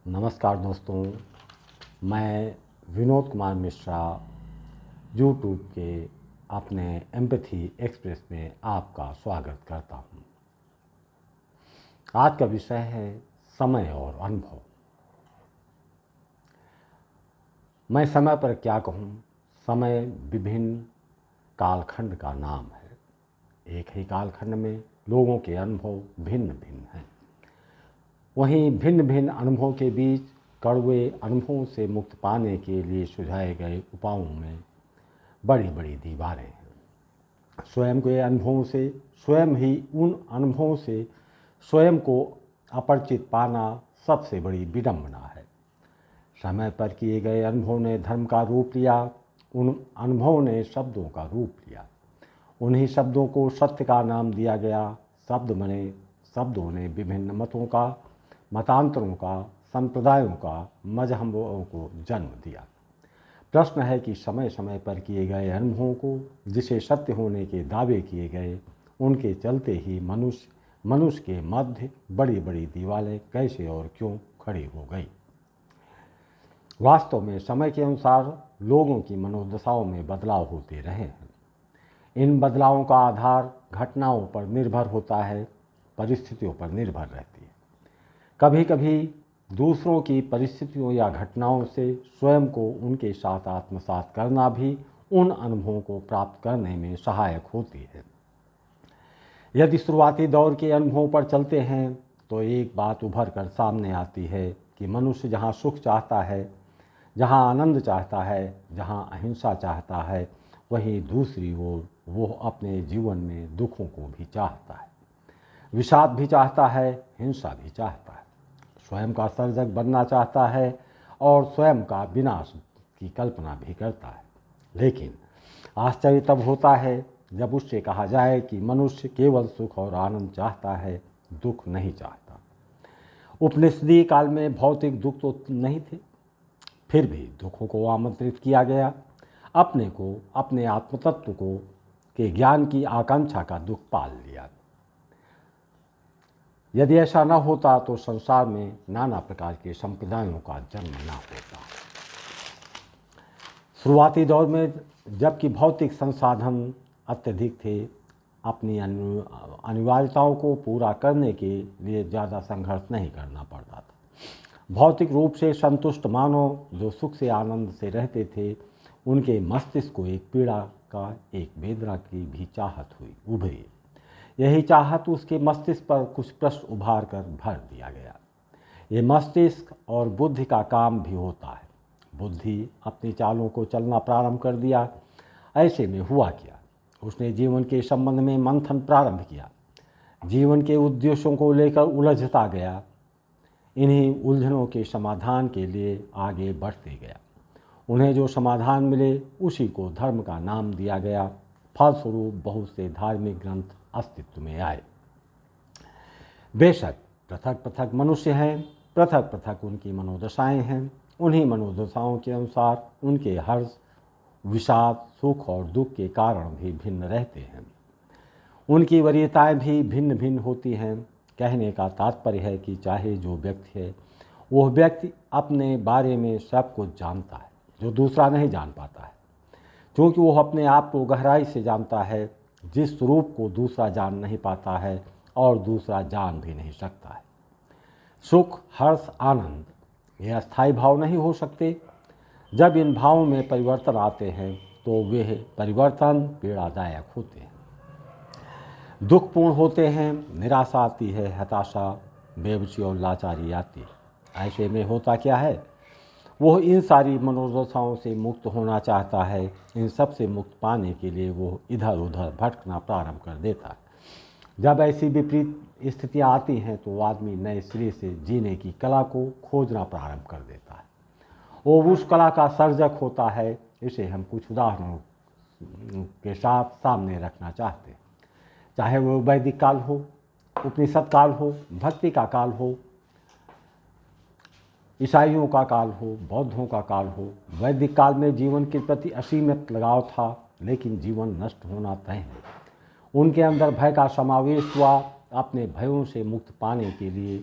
नमस्कार दोस्तों, मैं विनोद कुमार मिश्रा यूट्यूब के अपने एम्पैथी एक्सप्रेस में आपका स्वागत करता हूं। आज का विषय है समय और अनुभव। मैं समय पर क्या कहूं, समय विभिन्न कालखंड का नाम है। एक ही कालखंड में लोगों के अनुभव भिन्न भिन्न हैं। वहीं भिन्न भिन्न अनुभवों के बीच कड़वे अनुभवों से मुक्त पाने के लिए सुझाए गए उपायों में बड़ी बड़ी दीवारें हैं। स्वयं के अनुभवों से, स्वयं ही उन अनुभवों से स्वयं को अपरिचित पाना सबसे बड़ी विडंबना है। समय पर किए गए अनुभव ने धर्म का रूप लिया, उन अनुभवों ने शब्दों का रूप लिया। उन्हीं शब्दों को सत्य का नाम दिया गया। शब्दों ने विभिन्न मतों का, मतांतरों का, संप्रदायों का, मजहबों को जन्म दिया। प्रश्न है कि समय समय पर किए गए अनुभवों को, जिसे सत्य होने के दावे किए गए, उनके चलते ही मनुष्य के मध्य बड़ी बड़ी दीवारें कैसे और क्यों खड़ी हो गई। वास्तव में समय के अनुसार लोगों की मनोदशाओं में बदलाव होते रहे हैं। इन बदलावों का आधार घटनाओं पर निर्भर होता है, परिस्थितियों पर निर्भर रहती है। कभी कभी दूसरों की परिस्थितियों या घटनाओं से स्वयं को उनके साथ आत्मसात करना भी उन अनुभवों को प्राप्त करने में सहायक होती है। यदि शुरुआती दौर के अनुभवों पर चलते हैं तो एक बात उभर कर सामने आती है कि मनुष्य जहाँ सुख चाहता है, जहाँ आनंद चाहता है, जहाँ अहिंसा चाहता है, वहीं दूसरी ओर वो अपने जीवन में दुखों को भी चाहता है, विषाद भी चाहता है, हिंसा भी चाहता है, स्वयं का सर्जक बनना चाहता है और स्वयं का विनाश की कल्पना भी करता है। लेकिन आश्चर्य तब होता है जब उससे कहा जाए कि मनुष्य केवल सुख और आनंद चाहता है, दुख नहीं चाहता। उपनिषदीय काल में भौतिक दुख तो नहीं थे, फिर भी दुखों को आमंत्रित किया गया। अपने को, अपने आत्मतत्व को के ज्ञान की आकांक्षा का दुख पाल लिया। यदि ऐसा न होता तो संसार में नाना प्रकार के संप्रदायों का जन्म न होता। शुरुआती दौर में जबकि भौतिक संसाधन अत्यधिक थे, अपनी अनिवार्यताओं को पूरा करने के लिए ज़्यादा संघर्ष नहीं करना पड़ता था। भौतिक रूप से संतुष्ट मानव जो सुख से आनंद से रहते थे, उनके मस्तिष्क को एक पीड़ा का, एक वेदना की भी चाहत उभरी। यही चाहत उसके मस्तिष्क पर कुछ प्रश्न उभार कर भर दिया गया। ये मस्तिष्क और बुद्धि का काम भी होता है। बुद्धि अपनी चालों को चलना प्रारंभ कर दिया। ऐसे में हुआ क्या, उसने जीवन के संबंध में मंथन प्रारंभ किया। जीवन के उद्देश्यों को लेकर उलझता गया। इन्हीं उलझनों के समाधान के लिए आगे बढ़ते गया। उन्हें जो समाधान मिले उसी को धर्म का नाम दिया गया। फलस्वरूप बहुत से धार्मिक ग्रंथ अस्तित्व में आए। बेशक पृथक पृथक मनुष्य हैं, पृथक पृथक उनकी मनोदशाएं हैं। उन्हीं मनोदशाओं के अनुसार उनके हर्ष, विषाद, सुख और दुख के कारण भी भिन्न रहते हैं। उनकी वरीयताएं भी भिन्न भिन्न होती हैं। कहने का तात्पर्य है कि चाहे जो व्यक्ति है, वह व्यक्ति अपने बारे में सब कुछ जानता है जो दूसरा नहीं जान पाता है, क्योंकि वह अपने आप को गहराई से जानता है, जिस स्वरूप को दूसरा जान नहीं पाता है और दूसरा जान भी नहीं सकता है। सुख, हर्ष, आनंद ये अस्थायी भाव नहीं हो सकते। जब इन भावों में परिवर्तन आते हैं तो वे परिवर्तन पीड़ादायक होते हैं, दुखपूर्ण होते हैं। निराशा आती है, हताशा, बेबसी और लाचारी आती है। ऐसे में होता क्या है, वो इन सारी मनोदशाओं से मुक्त होना चाहता है। इन सब से मुक्त पाने के लिए वो इधर उधर भटकना प्रारंभ कर देता है। जब ऐसी विपरीत स्थितियाँ आती हैं तो आदमी नए सिरे से जीने की कला को खोजना प्रारंभ कर देता है। वो उस कला का सर्जक होता है। इसे हम कुछ उदाहरणों के साथ सामने रखना चाहते हैं। चाहे वो वैदिक काल हो, उपनिषद काल हो, भक्ति का काल हो, ईसाइयों का काल हो, बौद्धों का काल हो। वैदिक काल में जीवन के प्रति असीमित लगाव था, लेकिन जीवन नष्ट होना तय है। उनके अंदर भय का समावेश हुआ। अपने भयों से मुक्त पाने के लिए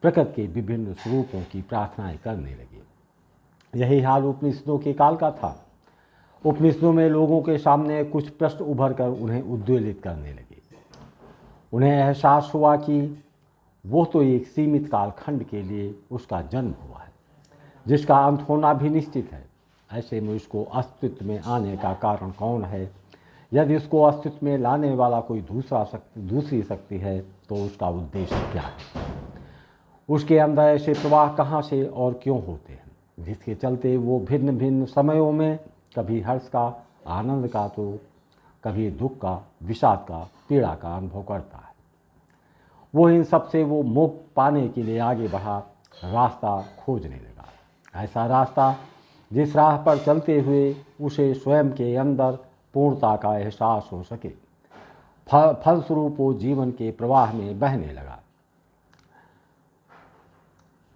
प्रकृति के विभिन्न स्वरूपों की प्रार्थनाएं करने लगे। यही हाल उपनिषदों के काल का था। उपनिषदों में लोगों के सामने कुछ प्रश्न उभर कर उन्हें उद्वेलित करने लगे। उन्हें एहसास हुआ कि वो तो एक सीमित कालखंड के लिए उसका जन्म हुआ है, जिसका अंत होना भी निश्चित है। ऐसे में उसको अस्तित्व में आने का कारण कौन है? यदि उसको अस्तित्व में लाने वाला कोई दूसरी शक्ति है तो उसका उद्देश्य क्या है? उसके अंदर ऐसे प्रवाह कहाँ से और क्यों होते हैं, जिसके चलते वो भिन्न भिन्न समयों में कभी हर्ष का, आनंद का, तो कभी दुख का, विषाद का, पीड़ा का अनुभव करता है। वो इन सब से वो मोक्ष पाने के लिए आगे बढ़ा, रास्ता खोजने लगा। ऐसा रास्ता जिस राह पर चलते हुए उसे स्वयं के अंदर पूर्णता का एहसास हो सके। फलस्वरूप वो जीवन के प्रवाह में बहने लगा।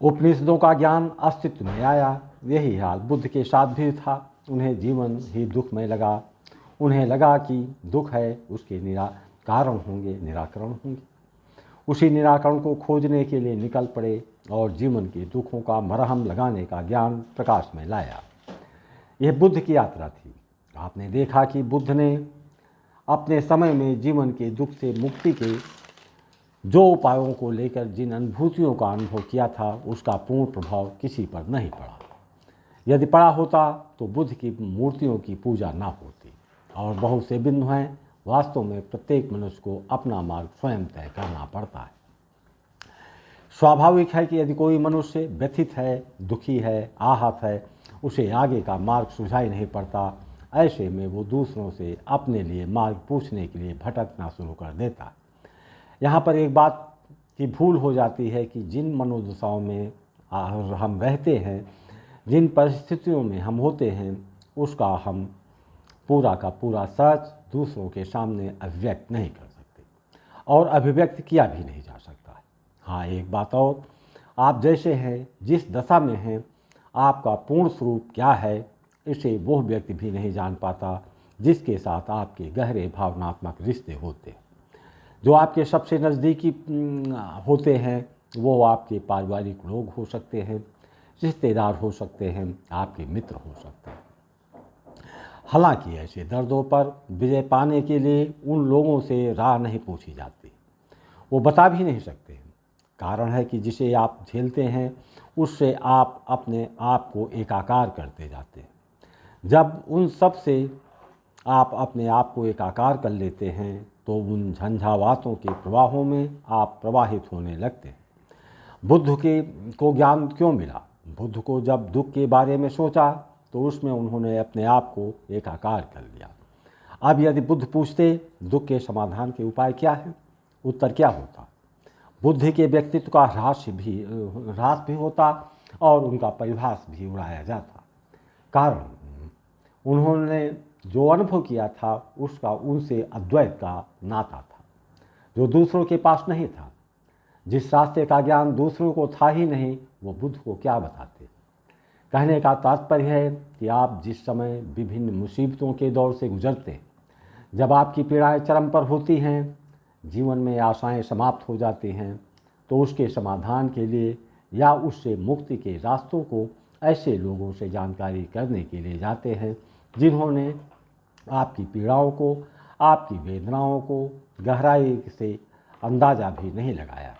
उपनिषदों का ज्ञान अस्तित्व में आया। यही हाल बुद्ध के साथ भी था। उन्हें जीवन ही दुखमय लगा। उन्हें लगा कि दुख है, उसके कारण होंगे, निराकरण होंगे। उसी निराकरण को खोजने के लिए निकल पड़े और जीवन के दुखों का मरहम लगाने का ज्ञान प्रकाश में लाया। यह बुद्ध की यात्रा थी। आपने देखा कि बुद्ध ने अपने समय में जीवन के दुख से मुक्ति के जो उपायों को लेकर जिन अनुभूतियों का अनुभव किया था, उसका पूर्ण प्रभाव किसी पर नहीं पड़ा। यदि पड़ा होता तो बुद्ध की मूर्तियों की पूजा ना होती। और बहुत से बिंदु हैं, वास्तव में प्रत्येक मनुष्य को अपना मार्ग स्वयं तय करना पड़ता है। स्वाभाविक है कि यदि कोई मनुष्य व्यथित है, दुखी है, आहत है, उसे आगे का मार्ग सुझाई नहीं पड़ता। ऐसे में वो दूसरों से अपने लिए मार्ग पूछने के लिए भटकना शुरू कर देता है। यहाँ पर एक बात की भूल हो जाती है कि जिन मनोदशाओं में हम रहते हैं, जिन परिस्थितियों में हम होते हैं, उसका हम पूरा का पूरा सच दूसरों के सामने अभिव्यक्त नहीं कर सकते और अभिव्यक्त किया भी नहीं जा सकता है। हाँ, एक बात और, आप जैसे हैं, जिस दशा में हैं, आपका पूर्ण स्वरूप क्या है, इसे वह व्यक्ति भी नहीं जान पाता जिसके साथ आपके गहरे भावनात्मक रिश्ते होते हैं। जो आपके सबसे नज़दीकी होते हैं, वो आपके पारिवारिक लोग हो सकते हैं, रिश्तेदार हो सकते हैं, आपके मित्र हो सकते हैं। हालांकि ऐसे दर्दों पर विजय पाने के लिए उन लोगों से राह नहीं पूछी जाती। वो बता भी नहीं सकते हैं। कारण है कि जिसे आप झेलते हैं, उससे आप अपने आप को एकाकार करते जाते हैं। जब उन सब से आप अपने आप को एकाकार कर लेते हैं, तो उन झंझावातों के प्रवाहों में आप प्रवाहित होने लगते हैं। बुद्ध को ज्ञान क्यों मिला? बुद्ध को जब दुख के बारे में सोचा तो उसमें उन्होंने अपने आप को एकाकार कर लिया। अब यदि बुद्ध पूछते दुख के समाधान के उपाय क्या है, उत्तर क्या होता? बुद्ध के व्यक्तित्व का ह्रास भी होता और उनका परिभाष भी उड़ाया जाता। कारण उन्होंने जो अनुभव किया था, उसका उनसे अद्वैत का नाता था, जो दूसरों के पास नहीं था। जिस रास्ते का ज्ञान दूसरों को था ही नहीं, वो बुद्ध को क्या बताते? कहने का तात्पर्य है कि आप जिस समय विभिन्न मुसीबतों के दौर से गुजरते हैं, जब आपकी पीड़ाएं चरम पर होती हैं, जीवन में आशाएं समाप्त हो जाती हैं, तो उसके समाधान के लिए या उससे मुक्ति के रास्तों को ऐसे लोगों से जानकारी करने के लिए जाते हैं जिन्होंने आपकी पीड़ाओं को, आपकी वेदनाओं को गहराई से अंदाज़ा भी नहीं लगाया।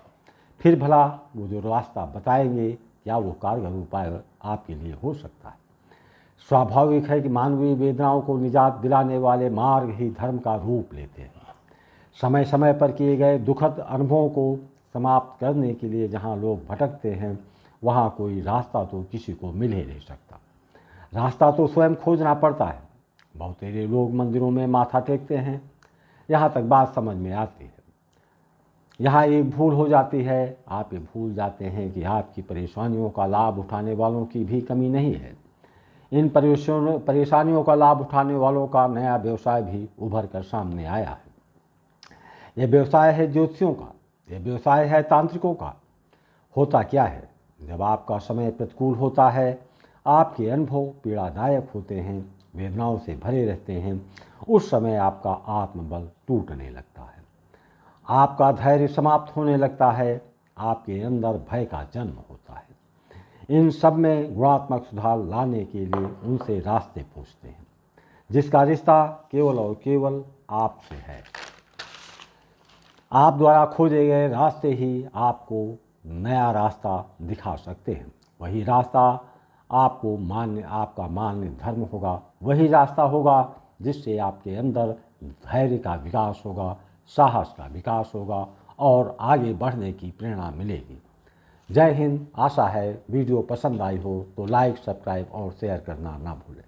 फिर भला वो जो रास्ता बताएंगे, क्या वो कारगर उपाय आपके लिए हो सकता है? स्वाभाविक है कि मानवीय वेदनाओं को निजात दिलाने वाले मार्ग ही धर्म का रूप लेते हैं। समय समय पर किए गए दुखद अनुभवों को समाप्त करने के लिए जहाँ लोग भटकते हैं, वहाँ कोई रास्ता तो किसी को मिल ही नहीं सकता। रास्ता तो स्वयं खोजना पड़ता है। बहुत सारे लोग मंदिरों में माथा टेकते हैं, यहाँ तक बात समझ में आती है। यहाँ एक भूल हो जाती है, आप ये भूल जाते हैं कि आपकी परेशानियों का लाभ उठाने वालों की भी कमी नहीं है। इन परेशानियों का लाभ उठाने वालों का नया व्यवसाय भी उभर कर सामने आया है। यह व्यवसाय है ज्योतिषियों का, यह व्यवसाय है तांत्रिकों का। होता क्या है, जब आपका समय प्रतिकूल होता है, आपके अनुभव पीड़ादायक होते हैं, वेदनाओं से भरे रहते हैं, उस समय आपका आत्मबल टूटने लगता है। आपका धैर्य समाप्त होने लगता है, आपके अंदर भय का जन्म होता है। इन सब में गुणात्मक सुधार लाने के लिए उनसे रास्ते पूछते हैं, जिसका रिश्ता केवल और केवल आपसे है। आप द्वारा खोजे गए रास्ते ही आपको नया रास्ता दिखा सकते हैं। वही रास्ता आपका मान्य धर्म होगा, वही रास्ता होगा जिससे आपके अंदर धैर्य का विकास होगा, साहस का विकास होगा और आगे बढ़ने की प्रेरणा मिलेगी। जय हिंद। आशा है वीडियो पसंद आई हो तो लाइक, सब्सक्राइब और शेयर करना ना भूलें।